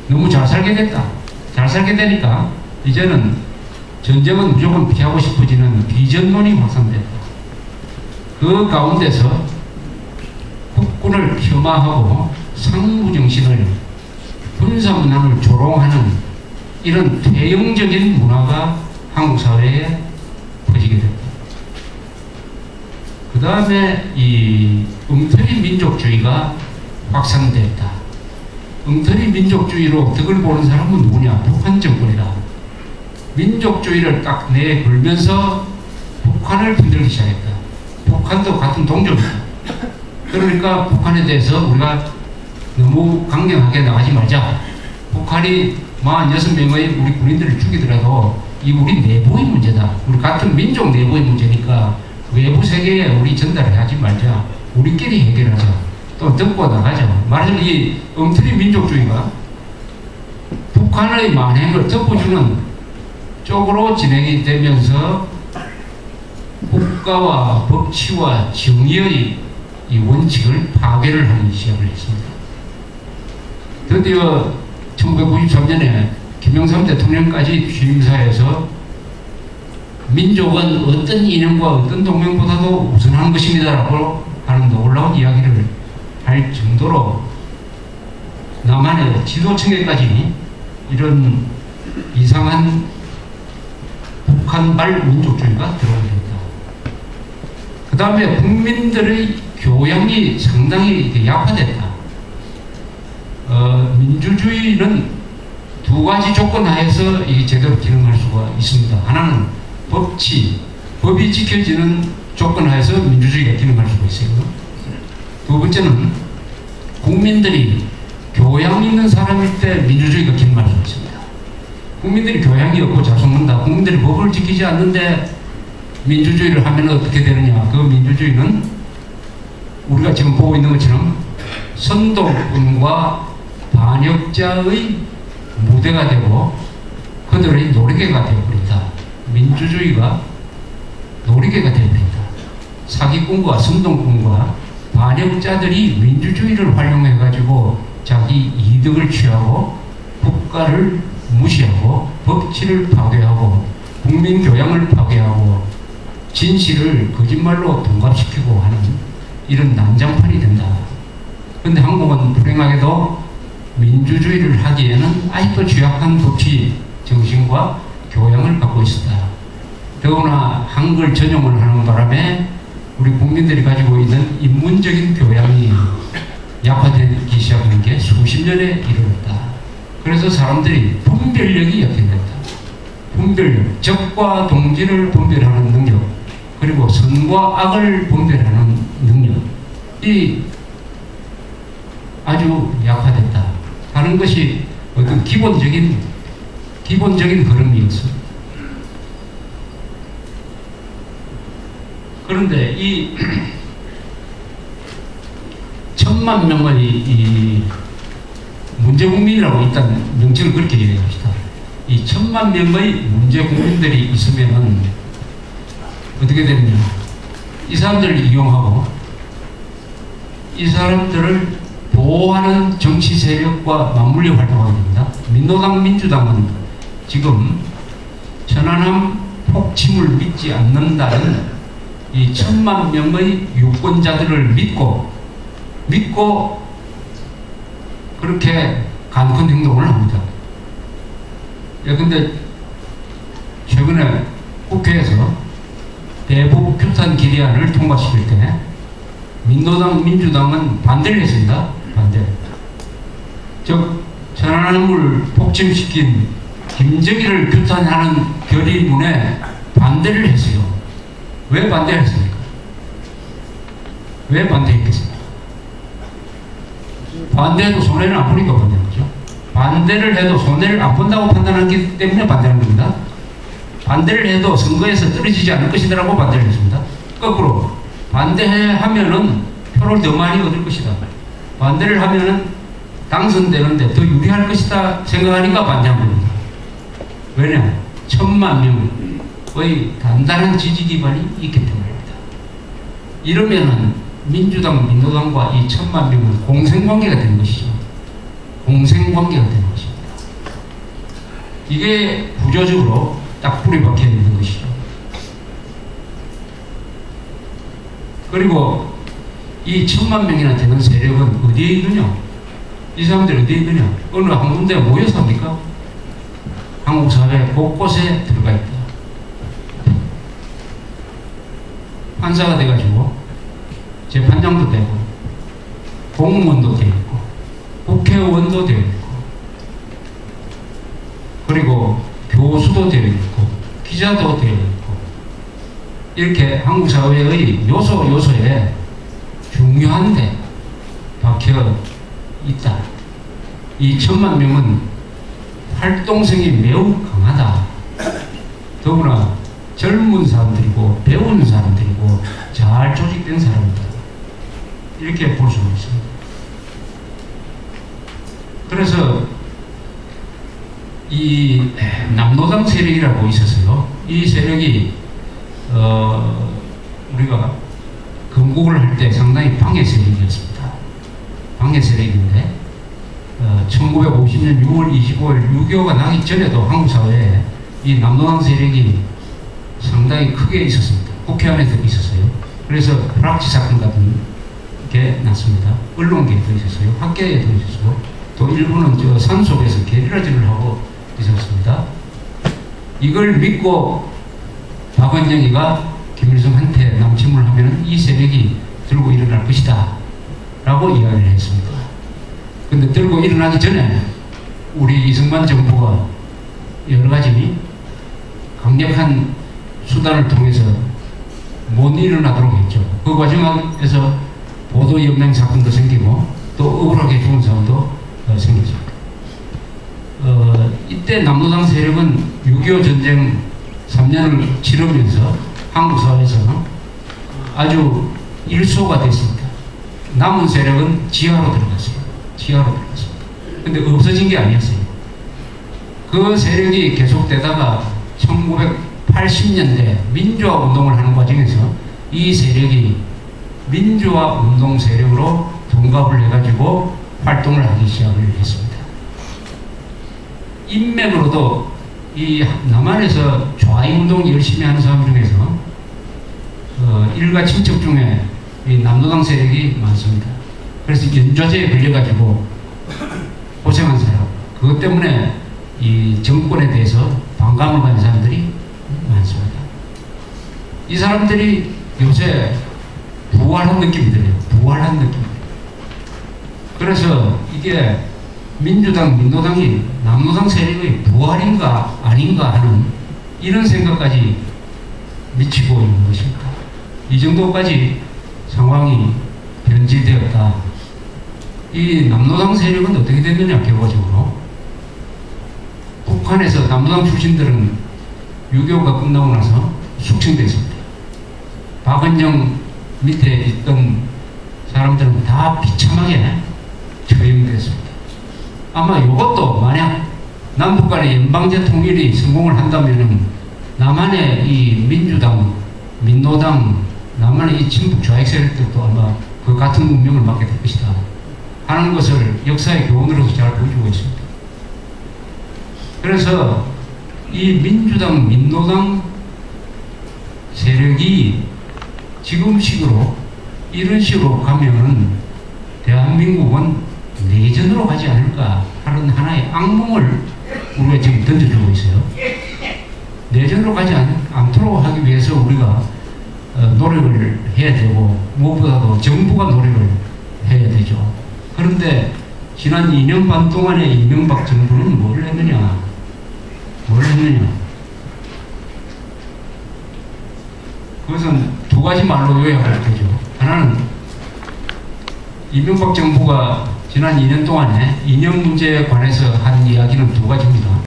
너무 잘 살게 됐다. 잘 살게 되니까 이제는 전쟁은 무조건 피하고 싶어지는 비전론이 확산됐다. 그 가운데서 국군을 폄하하고 상무정신을 군사문화를 조롱하는 이런 퇴영적인 문화가 한국 사회에 퍼지게 됐다. 그 다음에 이 엉터리 민족주의가 확산됐다. 엉터리 민족주의로 덕을 보는 사람은 누구냐? 북한 정권이다. 민족주의를 딱 내걸면서 북한을 흔들기 시작했다. 북한도 같은 동족이다. 그러니까 북한에 대해서 우리가 너무 강경하게 나가지 말자. 북한이 46명의 우리 군인들을 죽이더라도 이 우리 내부의 문제다. 우리 같은 민족 내부의 문제니까 외부 세계에 우리 전달하지 말자. 우리끼리 해결하자. 또 듣고 나가자. 말하자면 이 엉터리 민족주의가 북한의 만행을 덮어주는 쪽으로 진행이 되면서 국가와 법치와 정의의 이 원칙을 파괴를 하기 시작을 했습니다. 드디어 1993년에 김영삼 대통령까지 취임사에서 민족은 어떤 이념과 어떤 동맹보다도 우선한 것입니다라고 하는 놀라운 이야기를 할 정도로 남한의 지도층에까지 이런 이상한 북한발 민족주의가 들어오게 됩니다. 그 다음에 국민들의 교양이 상당히 약화됐다. 민주주의는 두 가지 조건 하에서 이게 제대로 기능할 수가 있습니다. 하나는 법이 지켜지는 조건 하에서 민주주의가 기능할 수가 있어요. 두 번째는 국민들이 교양 있는 사람일 때 민주주의가 기능할 수가 있습니다. 국민들이 교양이 없고 잘 속는다. 국민들이 법을 지키지 않는데 민주주의를 하면 어떻게 되느냐. 그 민주주의는 우리가 지금 보고 있는 것처럼 선동꾼과 반역자의 무대가 되고 그들의 놀이개가 되어버린다. 민주주의가 놀이개가 되어버린다. 사기꾼과 선동꾼과 반역자들이 민주주의를 활용해가지고 자기 이득을 취하고 국가를 무시하고 법치를 파괴하고 국민 교양을 파괴하고 진실을 거짓말로 둔갑시키고 하는 이런 난장판이 된다. 그런데 한국은 불행하게도 민주주의를 하기에는 아직도 취약한 법치 정신과 교양을 갖고 있었다. 더구나 한글 전용을 하는 바람에 우리 국민들이 가지고 있는 인문적인 교양이 약화되기 시작한 게 수십 년에 이르렀다. 그래서 사람들이 분별력이 약해졌다. 분별력, 적과 동지를 분별하는 능력, 그리고 선과 악을 분별하는 능력이 아주 약화됐다 하는 것이 어떤 기본적인 흐름이었습니다. 그런데 이 1000만 명의 이 문제국민이라고 일단 명칭을 그렇게 얘기합시다. 이 1000만 명의 문제국민들이 있으면은 어떻게 되느냐. 이 사람들을 이용하고 이 사람들을 보호하는 정치 세력과 맞물려 활동하게 됩니다. 민노당, 민주당은 지금 천안함 폭침을 믿지 않는다는 이 1000만 명의 유권자들을 믿고 그렇게 간큰 행동을 합니다. 근데 최근에 국회에서 대북 규탄 결의안을 통과시킬 때 민노당, 민주당은 반대를 했습니다. 반대. 즉 천안함을 폭침시킨 김정일을 규탄하는 결의문에 반대를 했어요. 왜 반대했습니까? 왜 반대했겠습니까? 반대해도 손해를 안 보니까 반대한 거죠. 반대를 해도 손해를 안 본다고 판단하기 때문에 반대하는 겁니다. 반대를 해도 선거에서 떨어지지 않을 것이라고 반대를 했습니다. 거꾸로 반대하면은 표를 더 많이 얻을 것이다. 반대를 하면은 당선되는데 더 유리할 것이다 생각하니까 반대한 겁니다. 왜냐? 1000만 명의 단단한 지지 기반이 있기 때문입니다. 이러면은 민주당, 민노당과 이 1000만 명은 공생관계가 되는 것이죠. 공생관계가 되는 것입니다. 이게 구조적으로 딱 뿌리 박혀 있는 것이죠. 그리고 이 1000만 명이나 되는 세력은 어디에 있느냐? 이 사람들이 어디에 있느냐? 어느 한 군데 모여 삽니까? 한국 사회 곳곳에 들어가 있다. 판사가 돼가지고 재판장도 되고 공무원도 되어 있고 국회의원도 되어 있고 그리고 교수도 되어 있고 기자도 되어 있고 이렇게 한국 사회의 요소에 중요한데 박혀 있다. 이 1000만 명은 활동성이 매우 강하다. 더구나 젊은 사람들이고 배운 사람들이고 잘 조직된 사람이다. 이렇게 볼 수가 있습니다. 그래서 이 남노당 세력이라고 있었어요. 이 세력이 우리가 건국을 할 때 상당히 방해 세력이었습니다. 방해 세력인데 1950년 6월 25일 6.25가 나기 전에도 한국 사회에 이 남노당 세력이 상당히 크게 있었습니다. 국회 안에도 있었어요. 그래서 프락치 사건 같은 게 났습니다. 언론계에도 있었어요. 학계에도 있었고 또 일부는 저 산속에서 게리라질을 하고 있었습니다. 이걸 믿고 박원영이가 김일성한테 남침을 하면 이 세력이 들고 일어날 것이다 라고 이야기를 했습니다. 근데 들고 일어나기 전에 우리 이승만 정부가 여러 가지 강력한 수단을 통해서 못 일어나도록 했죠. 그 과정에서 보도연맹 사건도 생기고 또 억울하게 죽은 사람도 생겼습니다. 이때 남노당 세력은 6.25 전쟁 3년을 치르면서 한국 사회에서 아주 일소가 됐습니다. 남은 세력은 지하로 들어갔어요. 지하로 들어갔습니다. 근데 없어진 게 아니었어요. 그 세력이 계속되다가 1980년대 민주화 운동을 하는 과정에서 이 세력이 민주화 운동 세력으로 둔갑을 해가지고 활동을 하기 시작을 했습니다. 인맥으로도 이 남한에서 좌익운동 열심히 하는 사람 중에서 일가 친척 중에 이 남노당 세력이 많습니다. 그래서 연좌제에 걸려가지고 고생한 사람, 그것 때문에 이 정권에 대해서 반감을 가진 사람들이 많습니다. 이 사람들이 요새 부활한 느낌이 들어요. 부활한 느낌. 그래서 이게 민주당, 민노당이 남노당 세력의 부활인가 아닌가 하는 이런 생각까지 미치고 있는 것입니다. 이 정도까지 상황이 변질되었다. 이 남노당 세력은 어떻게 됐느냐, 결과적으로. 북한에서 남노당 출신들은 6.25가 끝나고 나서 숙청됐습니다. 박은영 밑에 있던 사람들은 다 비참하게 처형됐습니다. 아마 이것도 만약 남북 간의 연방제 통일이 성공을 한다면 남한의 이 민주당, 민노당, 남한의 이 친북 좌익 세력들도 아마 그 같은 운명을 맞게 될 것이다 하는 것을 역사의 교훈으로서 잘 보여주고 있습니다. 그래서 이 민주당, 민노당 세력이 지금식으로 이런 식으로 가면은 대한민국은 내전으로 가지 않을까 하는 하나의 악몽을 우리가 지금 던져주고 있어요. 내전으로 가지 않도록 하기 위해서 우리가 노력을 해야 되고 무엇보다도 정부가 노력을 해야 되죠. 그런데 지난 2년 반 동안에 이명박 정부는 뭘 했느냐? 그것은 두 가지 말로 요약할 거죠. 하나는 이명박 정부가 지난 2년 동안에 이념 문제에 관해서 한 이야기는 두 가지입니다.